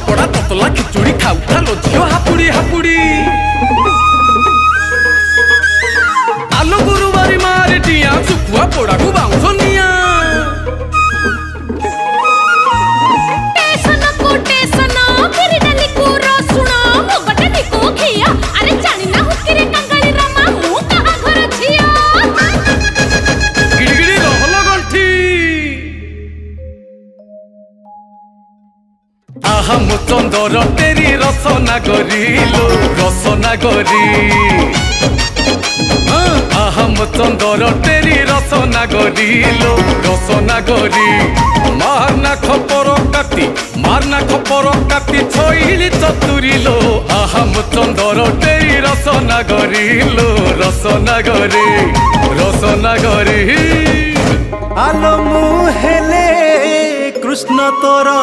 पकोड़ा ततला खिचुड़ी खाउता लो झियो हापुड़ी हापुड़ी आलू गुरुवारी मारे टिया सुखुआ पोड़ा को बाउंस निया आहा चंदर तेरी रसना गरिलो रसना गरी आहा चंदर तेरी रसना गरिलो रसना गरी मारना खपर काटी छईली चतुरिलो आहा चंदर तेरी रसना गरिलो रसना गरी आलो मुहेले कृष्ण तोरा